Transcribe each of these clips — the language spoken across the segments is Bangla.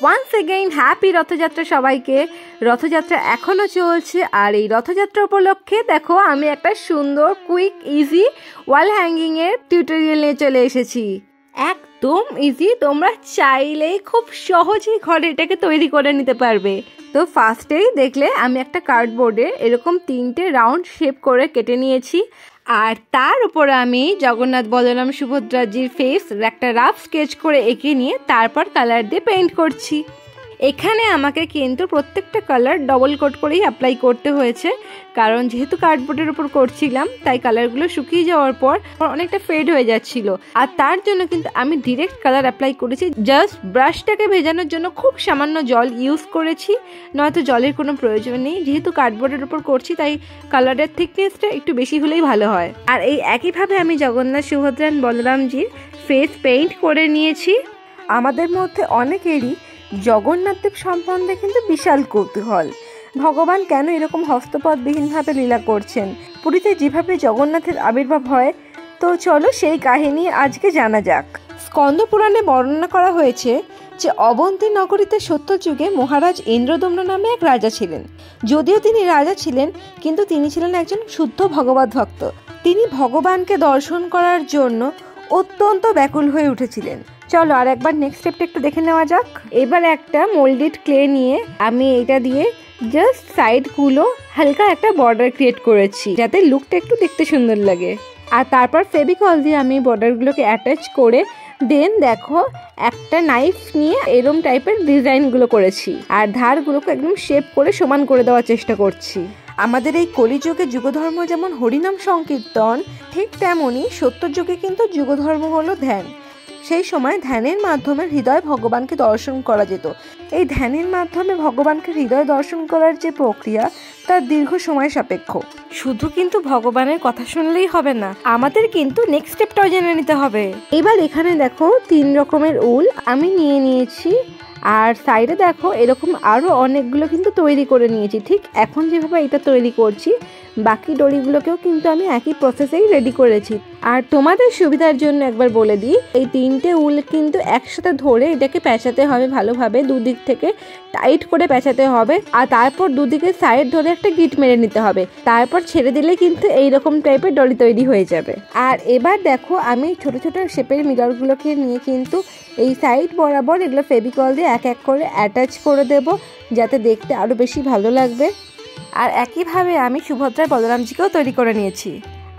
ওয়ান্স এগেইন হ্যাপি রথযাত্রা সবাইকে। রথযাত্রা এখনো চলছে, আর এই রথযাত্রা উপলক্ষে দেখো আমি একটা সুন্দর কুইক ইজি ওয়াল হ্যাঙ্গিং এর টিউটোরিয়াল নিয়ে চলে এসেছি। একদম ইজি, তোমরা চাইলেই খুব সহজেই ঘরে এটাকে তৈরি করে নিতে পারবে। তো ফার্স্টেই দেখলে আমি একটা কার্ডবোর্ডে এরকম 3টে রাউন্ড শেপ করে কেটে নিয়েছি, আর তার উপরে আমি জগন্নাথ বলরাম সুভদ্রাজির ফেস একটা রাফ স্কেচ করে এঁকে নিয়ে তারপর কালার দিয়ে পেইন্ট করছি। এখানে আমাকে কিন্তু প্রত্যেকটা কালার ডবল কোট করেই অ্যাপ্লাই করতে হয়েছে, কারণ যেহেতু কার্ডবোর্ডের উপর করছিলাম তাই কালারগুলো শুকিয়ে যাওয়ার পর অনেকটা ফেড হয়ে যাচ্ছিল, আর তার জন্য কিন্তু আমি ডিরেক্ট কালার অ্যাপ্লাই করেছি। জাস্ট ব্রাশটাকে ভেজানোর জন্য খুব সামান্য জল ইউজ করেছি, নয়তো জলের কোনো প্রয়োজন নেই। যেহেতু কার্ডবোর্ডের উপর করছি তাই কালারের থিকনেসটা একটু বেশি হলেই ভালো হয়। আর এই একইভাবে আমি জগন্নাথ সুভদ্রা বলরামজির ফেস পেইন্ট করে নিয়েছি। আমাদের মধ্যে অনেকেরই জগন্নাথ দেব সম্বন্ধে কিন্তু বিশাল কৌতূহল, ভগবান কেন এরকম হস্তপদবিহীনভাবে লীলা করছেন, পুরীতে যেভাবে জগন্নাথের আবির্ভাব হয়। তো চলো সেই কাহিনী আজকে জানা যাক। স্কন্দ পুরাণে বর্ণনা করা হয়েছে যে অবন্তী নগরীতে সত্যযুগে মহারাজ ইন্দ্রদম্ন নামে এক রাজা ছিলেন। যদিও তিনি রাজা ছিলেন, কিন্তু তিনি ছিলেন একজন শুদ্ধ ভগবত ভক্ত। তিনি ভগবানকে দর্শন করার জন্য অত্যন্ত ব্যাকুল হয়ে উঠেছিলেন। চলো আর একবার নেক্সট স্টেপটা একটু দেখে নেওয়া যাক। এবার একটা মোল্ডেড ক্লে নিয়ে আমি এটা দিয়ে জাস্ট সাইডগুলো হালকা একটা বর্ডার ক্রিয়েট করেছি, যাতে লুকটা একটু দেখতে সুন্দর লাগে। আর তারপর ফেভিকল দিয়ে আমি বর্ডারগুলোকে অ্যাটাচ করে দেন দেখো একটা নাইফ নিয়ে এরম টাইপের ডিজাইনগুলো করেছি, আর ধারগুলোকে একদম শেপ করে সমান করে দেওয়ার চেষ্টা করছি। আমাদের এই কলিযুগে যুগধর্ম যেমন হরিনাম সংকীর্তন, ঠিক তেমনই সত্যযুগে কিন্তু যুগধর্ম হলো ধ্যান। সেই সময় ধ্যানের মাধ্যমে হৃদয় ভগবানকে দর্শন করা যেত। এই ধ্যানের মাধ্যমে ভগবানকে হৃদয় দর্শন করার যে প্রক্রিয়া, তার দীর্ঘ সময় সাপেক্ষ। শুধু কিন্তু ভগবানের কথা শুনলেই হবে না, আমাদের কিন্তু নেক্সট স্টেপটাও জেনে নিতে হবে। এবার এখানে দেখো 3 রকমের উল আমি নিয়ে নিয়েছি, আর সাইডে দেখো এরকম আরও অনেকগুলো কিন্তু তৈরি করে নিয়েছি। ঠিক এখন যেভাবে এটা তৈরি করছি, বাকি দড়িগুলোকেও কিন্তু আমি একই প্রসেসেই রেডি করেছি। আর তোমাদের সুবিধার জন্য একবার বলে দিই, এই 3টে উল কিন্তু একসাথে ধরে এটাকে পেঁচাতে হবে ভালোভাবে, দুদিক থেকে টাইট করে পেঁচাতে হবে, আর তারপর দুদিকে সাইড ধরে একটা গিট মেরে নিতে হবে। তারপর ছেড়ে দিলে কিন্তু এইরকম টাইপের দড়ি তৈরি হয়ে যাবে। আর এবার দেখো আমি ছোট ছোট শেপের মিররগুলোকে নিয়ে কিন্তু এই সাইড বরাবর এগুলো ফেভিকল দিয়ে এক এক করে অ্যাটাচ করে দেব, যাতে দেখতে আরও বেশি ভালো লাগবে। আর একইভাবে আমি সুভদ্রা বলরামজিকেও তৈরি করে নিয়েছি।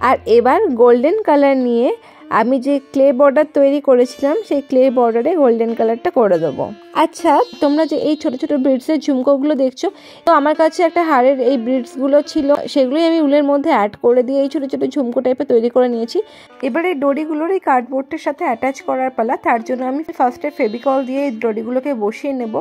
আর এবার গোল্ডেন কালার নিয়ে আমি যে ক্লে বর্ডার তৈরি করেছিলাম, সেই ক্লে বর্ডারে গোল্ডেন কালারটা করে দেবো। আচ্ছা, তোমরা যে এই ছোট ছোট ব্রিডসের ঝুমকোগুলো দেখছো, তো আমার কাছে একটা হাড়ের এই ব্রিডসগুলো ছিল, সেগুলোই আমি উলের মধ্যে অ্যাড করে দিয়ে এই ছোট ছোট ঝুমকো টাইপের তৈরি করে নিয়েছি। এবার এই দড়িগুলোর এই কার্ডবোর্ডের সাথে অ্যাটাচ করার পালা। তার জন্য আমি ফার্স্টে ফেভিকল দিয়ে এই দড়িগুলোকে বসিয়ে নেব,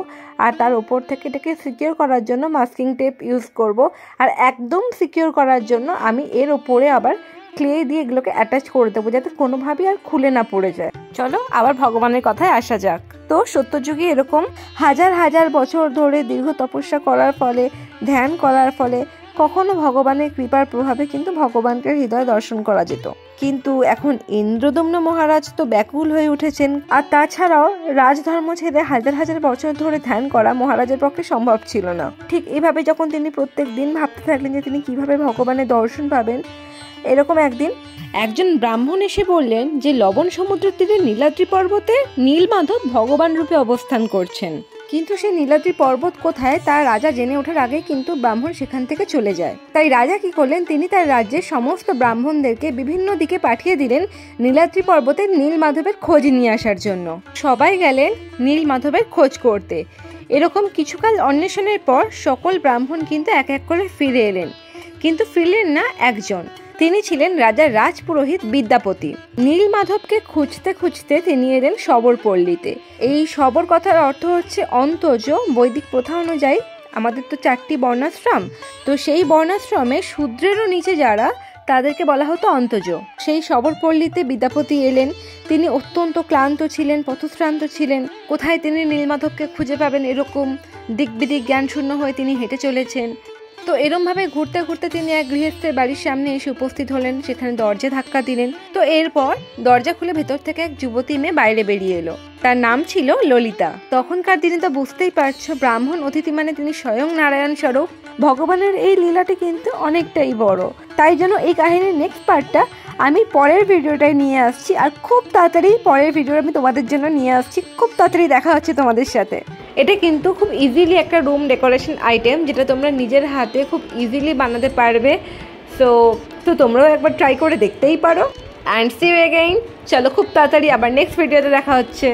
আর তার ওপর থেকে এটাকে সিকিউর করার জন্য মাস্কিং টেপ ইউজ করব। আর একদম সিকিউর করার জন্য আমি এর ওপরে আবার ক্লে দিয়ে এগুলোকে অ্যাটাচ করে দেবো, যাতে কোনোভাবেই আর খুলে না পড়ে যায়। চলো আবার ভগবানের কথায় আসা যাক। তো সত্যযুগে এরকম হাজার হাজার বছর ধরে দীর্ঘ তপস্যা করার ফলে, ধ্যান করার ফলে কখনো ভগবানের কৃপার প্রভাবে কিন্তু ভগবানকে হৃদয় দর্শন করা যেত। কিন্তু এখন ইন্দ্রদম্ন মহারাজ তো ব্যাকুল হয়ে উঠেছেন, আর তাছাড়াও রাজধর্ম ছেড়ে হাজার হাজার বছর ধরে ধ্যান করা মহারাজের পক্ষে সম্ভব ছিল না। ঠিক এইভাবে যখন তিনি প্রত্যেক দিন ভাবতে থাকলেন যে তিনি কিভাবে ভগবানের দর্শন পাবেন, এরকম একদিন একজন ব্রাহ্মণ এসে বললেন যে লবণ সমুদ্রের তীরে নীলাদ্রি পর্বতে নীলমাধব ভগবান রূপে অবস্থান করছেন। কিন্তু সেই নীলাদ্রি পর্বত কোথায় তা রাজা জেনে ওঠার আগেই কিন্তু ব্রাহ্মণ সেখান থেকে চলে যায়। তাই রাজা কি করলেন, তিনি তার রাজ্যের সমস্ত ব্রাহ্মণদেরকে বিভিন্ন দিকে পাঠিয়ে দিলেন নীলাদ্রি পর্বতে নীলমাধবের খোঁজ নিয়ে আসার জন্য। সবাই গেলেন নীলমাধবের খোঁজ করতে। এরকম কিছুকাল অন্বেষণের পর সকল ব্রাহ্মণ কিন্তু এক এক করে ফিরে এলেন, কিন্তু ফিরলেন না একজন। তিনি ছিলেন রাজার রাজপুরোহিত বিদ্যাপতি। নীলমাধবকে খুঁজতে খুঁজতে তিনি এলেন শবরপল্লীতে। এই শবর কথার অর্থ হচ্ছে অন্তজ। বৈদিক প্রথা অনুযায়ী আমাদের তো 4টি বর্ণাশ্রম, তো সেই বর্ণাশ্রমে শূদ্রেরও নিচে যারা, তাদেরকে বলা হতো অন্তজ। সেই শবরপল্লীতে বিদ্যাপতি এলেন। তিনি অত্যন্ত ক্লান্ত ছিলেন, পথশ্রান্ত ছিলেন। কোথায় তিনি নীলমাধবকে খুঁজে পাবেন, এরকম দিক বিদিক জ্ঞান শূন্য হয়ে তিনি হেঁটে চলেছেন। তো এরমভাবে ঘুরতে ঘুরতে তিনি এক গৃহস্থের বাড়ির সামনে এসে উপস্থিত হলেন। সেখানে দরজা ধাক্কা দিলেন। তো এরপর দরজা খুলে ভেতর থেকে এক যুবতী মেয়ে বাইরে বেরিয়ে এলো। তার নাম ছিল ললিতা। তখনকার দিনে তো বুঝতেই পারছো, ব্রাহ্মণ অতিথি মানে তিনি স্বয়ং নারায়ণ স্বরূপ। ভগবানের এই লীলাটি কিন্তু অনেকটাই বড়, তাই জন্য এই কাহিনীর নেক্সট পার্টটা আমি পরের ভিডিওটায় নিয়ে আসছি। আর খুব তাড়াতাড়ি পরের ভিডিও আমি তোমাদের জন্য নিয়ে আসছি, খুব তাড়াতাড়ি দেখা হচ্ছে তোমাদের সাথে। এটা কিন্তু খুব ইজিলি একটা রুম ডেকোরেশন আইটেম, যেটা তোমরা নিজের হাতে খুব ইজিলি বানাতে পারবে। তো তোমরাও একবার ট্রাই করে দেখতেই পারো। And see you again. চলো খুব তাড়াতাড়ি আবার নেক্সট ভিডিওতে দেখা হচ্ছে।